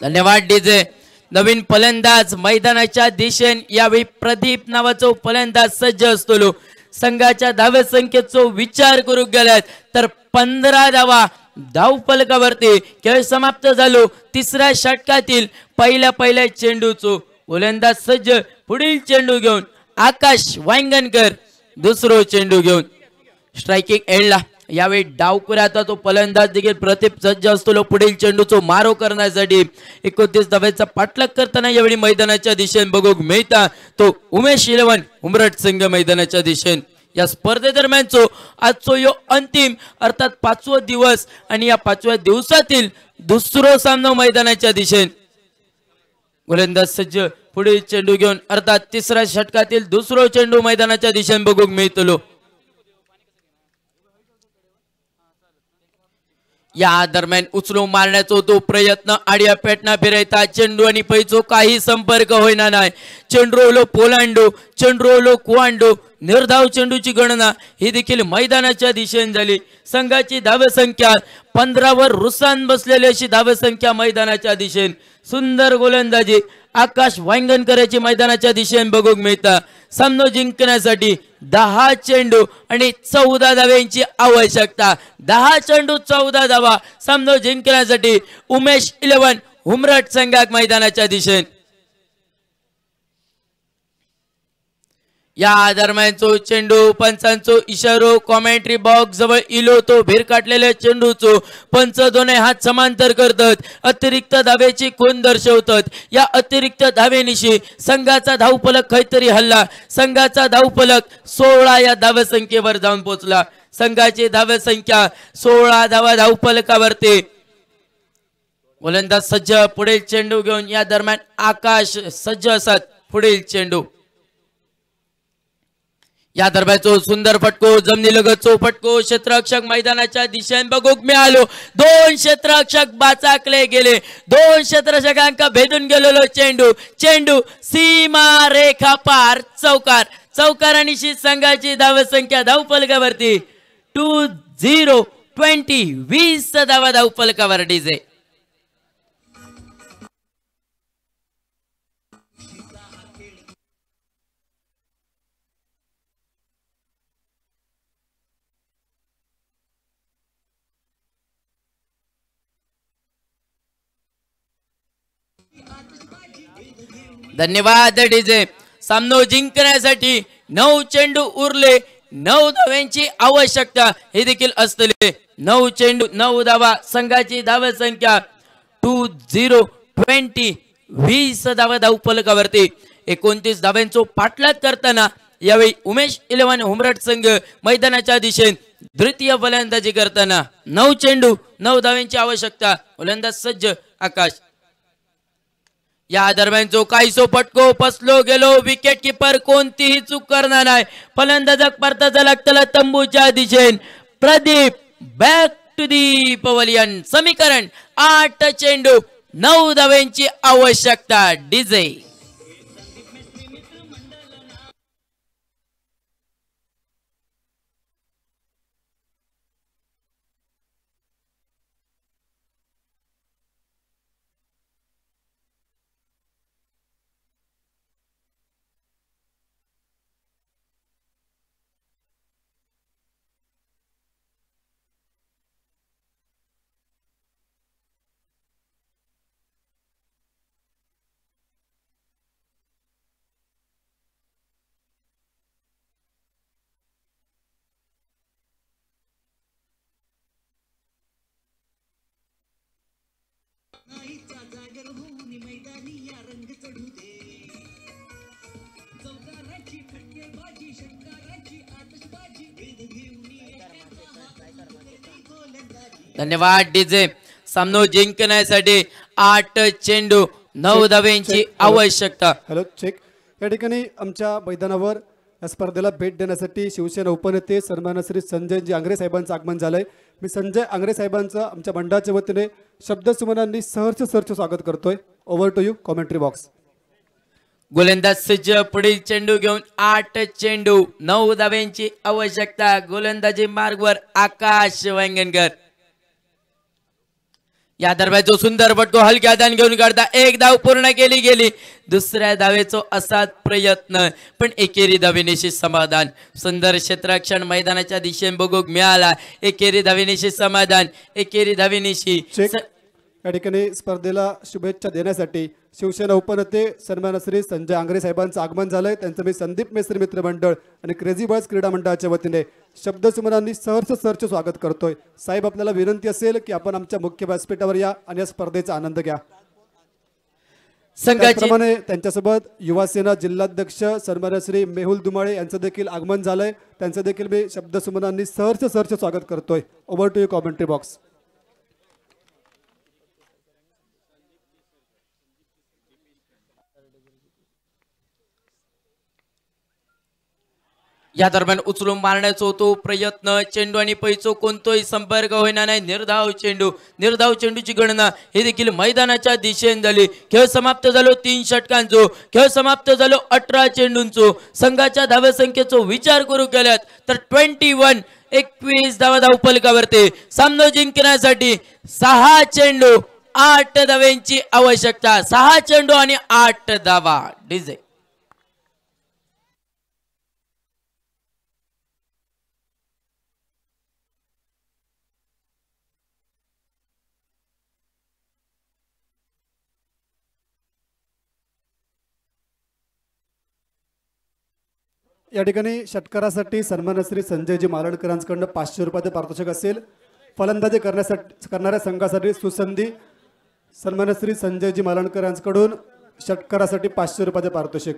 S6: धन्यवाद. डीजे नवीन फलंदाज मैदानाच्या दिशेने यावेळी प्रदीप नावाचा फलंदाज सज्ज असतो. संघाच्या धावसंख्येचा विचार करू गेल्यात तर 15 धावा धावफलकावरती. खेळ समाप्त झालो 3ऱ्या षटकातील पहिल्या चेंडूचो. गोलंदाज सज्ज पुढील चेंडू घेऊन आकाश वांगणकर दुसरो चेंडू घेऊन स्ट्रायकिंग एंडला. यावेळी डावकुऱ्याचा तो फलंदाज देखील प्रदीप सज्ज असतो पुढील चेंडूचो मारो करण्यासाठी. 29 धाब्यांचा पाठलाग करताना यावेळी मैदानाच्या दिशेने बघूक मिळता तो उमेश 11 उमरट संघ मैदानाच्या दिशेने या स्पर्धेदरम्यानचो आजचो यो अंतिम अर्थात 5वा दिवस आणि या 5व्या दिवसातील दुसरो सामनो मैदानाच्या दिशेन गोलंदाज सज्ज पुढील चेंडू घेऊन अर्थात तिसऱ्या षटकातील दुसरो चेंडू मैदानाच्या दिशेने बघूक मिळतलो। या दरम्यान उचलून मारण्याचा तो प्रयत्न आडिया पेटना फिरयता चेंडू आणि पैचो काही संपर्क होईना नाही। चेंडू पोलांडू चेंडू कुवांडू निर्धाव चेंडूची गणना ही देखील मैदानाच्या दिशेने झाली। संघाची धावसंख्या 15 वर रुसान बसलेली अशी धावसंख्या मैदानाच्या दिशेने। सुंदर गोलंदाजी आकाश वांगणकरची मैदानाच्या दिशेने बघूक मिळता। सामना जिंकण्यासाठी 10 चेंडू आणि 14 धाव्यांची आवश्यकता। 10 चेंडू 14 धावा सामना जिंकण्यासाठी उमेश 11 उमरठ संघाक मैदानाच्या दिशेने। या दरम्यानचो चेंडू पंचांचो इशारो कॉमेंट्री बॉक्स जवळ इलो तो भिरकाटलेल्या चेंडूचो पंच दोन्ही हात समांतर करतात अतिरिक्त धावेची खून दर्शवतात। या अतिरिक्त धावेनिशी संघाचा धावफलक खैतरी हल्ला। संघाचा धावफलक 16 या धावसंख्येवर जाऊन पोहोचला। संघाची धावसंख्या 16 धावा धावफलकावरती। गोलंदाज सज्ज पुढील चेंडू घेऊन या दरम्यान आकाश सज्ज असत पुढील चेंडू। या दरम्यानचो सुंदर फटको जमिनीलगतचो फटको क्षेत्ररक्षक मैदानाच्या दिशेने बघूक मिळालो। 2 क्षेत्ररक्षक बाचाकले गेले। 2 क्षेत्ररक्षकांका भेदून गेलेलो चेंडू सीमा रेखा पार चौकार। चौकारानिशी संघाची धावसंख्या धावफलकावरती 20 धावा धावफलकावर डीजे। धन्यवाद डीजे। सामनो जिंकण्यासाठी 9 चेंडू उरले 9 धाव्यांची आवश्यकता हे देखील असतले। 9 चेंडू 9 धावा संघाची धावसंख्या 20 धावा धावफलकावरती। 29 धाव्यांचो पाठलाग करताना यावेळी उमेश 11 उमरठ संघ मैदानाच्या दिशेने द्वितीय फलंदाजी करताना 9 चेंडू 9 धाव्यांची आवश्यकता। गोलंदाज सज्ज आकाश। या दरम्यान जो काहीसो फटको फसलो गेलो विकेट किपर कोणतीही चूक करणार नाही। फलंदाजाक परताचा लागतला तंबूच्या दिशेने प्रदीप बॅक टू दी पवलियन। समीकरण 8 चेंडू 9 धाव्यांची आवश्यकता डीजे। धन्यवाद डीजे। सामनो जिंकण्यासाठी 8 चेंडू 9 धाव्यांची आवश्यकता।
S7: Hello check. या ठिकाणी आमच्या मैदानावर या स्पर्धेला भेट देण्यासाठी शिवसेना उपनेते सन्माननीय श्री संजयजी आंग्रे साहेबांचं आगमन झालंय। मी संजय आंग्रे साहेबांचं आमच्या मंडळाच्या वतीने शब्दसुमनांनी सहर्ष स्वागत करतोय। Over to you commentary box.
S6: गोलंदाज सज्ज पुढील चेंडू घेऊन 8 चेंडू 9 धाव्यांची आवश्यकता। गोलंदाजी मार्गवर आकाश वांगणकर। या दरम्यान जो सुंदर फटको हलक्या हाताने घेऊन काढता 1 धाव पूर्ण केली गेली। दुसऱ्या धावेचो असाच प्रयत्न पण एकेरी धावेनिशी समाधान। सुंदर क्षेत्ररक्षण मैदानाच्या दिशेने बघूक मिळाला। एकेरी धावेनिशी समाधान एकेरी धावेनिशी।
S7: या ठिकाणी स्पर्धेला शुभेच्छा देण्यासाठी शिवसेना उपनेते सन्माननीय श्री संजय आंग्रे साहेबांचं आगमन झालंय। त्यांचं मी संदीप मेस्त्री मित्र मंडळ आणि क्रेझी बॉयज क्रीडा मंडळाच्या वतीने शब्दसुमनांनी सहर्ष स्वागत करतोय। साहेब आपल्याला विनंती असेल की आपण आमच्या मुख्य व्यासपीठावर या आणि या स्पर्धेचा आनंद घ्या।
S6: संघाची
S7: त्याचप्रमाणे त्यांच्यासोबत युवासेना जिल्हाध्यक्ष सन्मान्य श्री मेहुल दुमाळे यांचं देखील आगमन झालंय. त्यांचं देखील मी शब्दसुमनांनी सहर्ष स्वागत करतोय. Over to you commentary box.
S6: या दरम्यान उचलून मारण्याचा होतो प्रयत्न. चेंडू आणि पैचो कोणतोही संपर्क होईना नाही. निर्धाव चेंडूची गणना हे देखील मैदानाच्या दिशेने झाली. खेळ समाप्त झालो 3 षटकांचो. खेळ समाप्त झालो 18 चेंडूंचो. संघाच्या धावसंख्येचो विचार करू केल्यात तर 21 धावा धावफलकावरती. सामना जिंकण्यासाठी 6 चेंडू 8 धावांची आवश्यकता. 6 चेंडू आणि 8 धावा. डीजे
S7: या ठिकाणी षटकारासाठी सन्मान्य श्री संजयजी मालणकरांकडून 500 रुपयाचे पारितोषिक असेल. फलंदाजी करणाऱ्या संघासाठी सुसंधी सन्मान्य श्री संजयजी मालणकर यांच्याकडून षटकारासाठी 500 रुपयाचे पारितोषिक.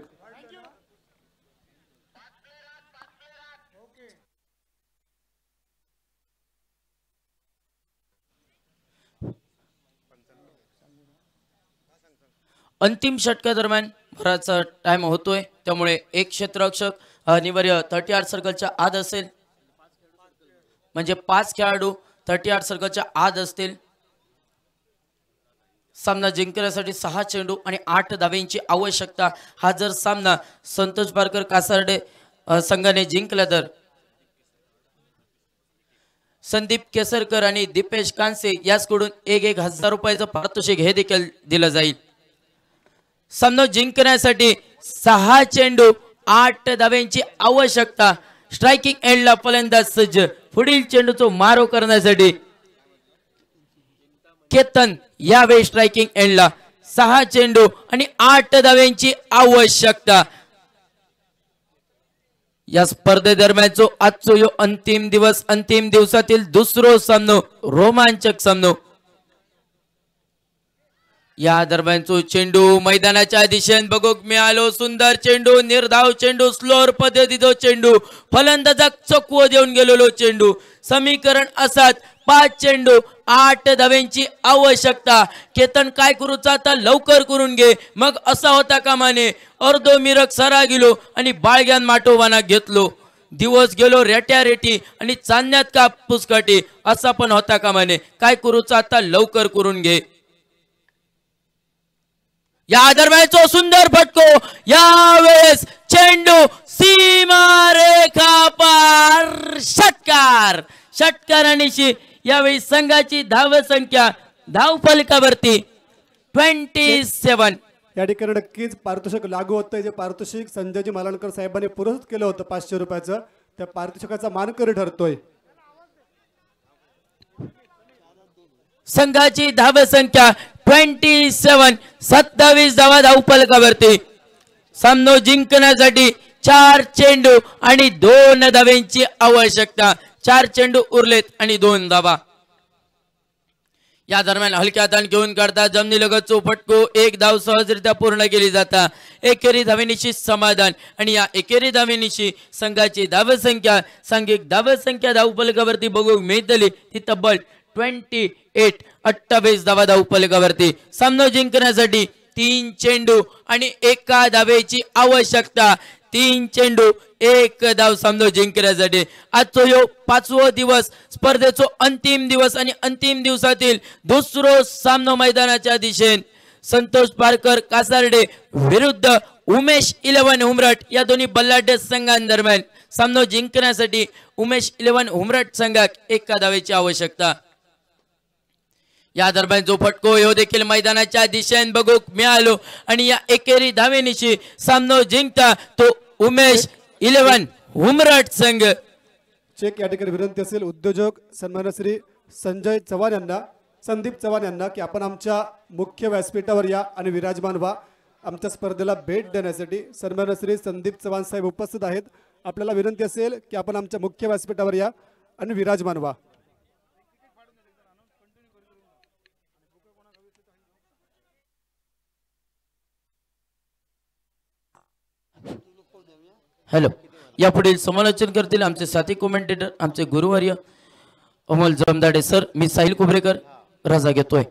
S6: अंतिम षटकादरम्यान बराचसा टाइम होतोय, त्यामुळे एक क्षेत्ररक्षक अनिवार्य 38 सर्कलच्या आत असेल. म्हणजे 5 खेळाडू 38 सर्कलच्या आत असतील. सामना जिंकण्यासाठी 6 चेंडू आणि 8 धावेंची आवश्यकता. हा जर सामना संतोष पारकर कासार्डे संघाने जिंकला तर संदीप केसरकर आणि दीपेश कांसे याचकडून 1,000 रुपयाचं पारितोषिक हे देखील दिलं जाईल. सामना जिंकण्यासाठी 6 चेंडू 8 धाव्यांची आवश्यकता. स्ट्रायकिंग एंडला फलंदाज सज्ज. पुढील चेंडूचा मारो करण्यासाठी केतन यावेळी स्ट्रायकिंग एंडला. 6 चेंडू आणि 8 धाव्यांची आवश्यकता. या स्पर्धेदरम्यानचो आजचो यो अंतिम दिवस, अंतिम दिवसातील दुसरो सामनो, रोमांचक सामनो. या दरम्यानचो चेंडू मैदानाच्या दिशेने बघूक मिळालो. सुंदर चेंडू, निर्धाव चेंडू, स्लोअर पद्धतीचो चेंडू, फलंदाजाक चकवो देऊन गेलेलो चेंडू. समीकरण असाच 5 चेंडू 8 धाव्यांची आवश्यकता. केतन काय करूचा आता लवकर करून घे. मग असा होता कामाने अर्धो मिरक सरा गेलो आणि बाळग्यान माटोवाना घेतलो. दिवस गेलो रेट्या रेटी आणि चांदण्यात कापूस काठी. असा पण होता कामाने. काय करूचा आता लवकर करून घे. या दरम्यानचो सुंदर फटको. यावेळेस चेंडू सीमारेखा पार. षटकार. षटकारानिशी यावेळी संघाची धाव संख्या धावफलकावरती 27.
S7: या ठिकाणी नक्कीच पारितोषिक लागू होतं. जे पारितोषिक संजयजी मालणकर साहेबांनी पुरस्कृत केलं होतं 500 रुपयाचं, त्या पारितोषिकाचा मानकरी ठरतोय.
S6: संघाची धाव संख्या 27. 27 धावा धावफलकावरती. सामना जिंकण्यासाठी 4 चेंडू आणि 2 धाव्यांची आवश्यकता. 4 चेंडू उरलेत आणि 2 धावा. या दरम्यान हलक्या हाताने घेऊन काढता जमिनीलगतचो फटको. 1 धाव सहजरित्या पूर्ण केली जाता. एकेरी धावेनिशी समाधान आणि या एकेरी धावेनिशी संघाची धावसंख्या, सांघिक धावसंख्या धावफलकावरती बघू मिळतली ती तब्बल 28 धावा धावफलकावरती. सामना जिंकण्यासाठी 3 चेंडू आणि 1 धावेची आवश्यकता. 3 चेंडू 1 धाव सामना जिंकण्यासाठी. आजचो यो 5वो दिवस, स्पर्धेचो अंतिम दिवस आणि अंतिम दिवसातील दुसरो सामना मैदानाच्या दिशेने संतोष पारकर कासार्डे विरुद्ध उमेश 11 उमरट या दोन्ही बल्लाढ्य संघांदरम्यान. सामना जिंकण्यासाठी उमेश 11 उमरट संघाक 1 धावेची आवश्यकता. या दरम्यान जो फटको यो देखील मैदानाच्या दिशेने बघूक मिळालो आणि या एकेरी धावेनिशी सामना जिंकता तो उमेश 11 उमरट संघ.
S7: चेक या ठिकाणी विनंती असेल उद्योजक सन्मान्य श्री संजय चव्हाण यांना, संदीप चव्हाण यांना की आपण आमच्या मुख्य व्यासपीठावर या आणि विराजमान व्हा. आमच्या स्पर्धेला भेट देण्यासाठी सन्मान्य श्री संदीप चव्हाण साहेब उपस्थित आहेत. आपल्याला विनंती असेल की आपण आमच्या मुख्य व्यासपीठावर या आणि विराजमान व्हा.
S6: हॅलो. यापुढील समालोचन करतील आमचे साथी कॉमेंटेटर आमचे गुरुवर्य अमोल जमदाडे सर. मी साहिल कुबरेकर रजा घेतोय.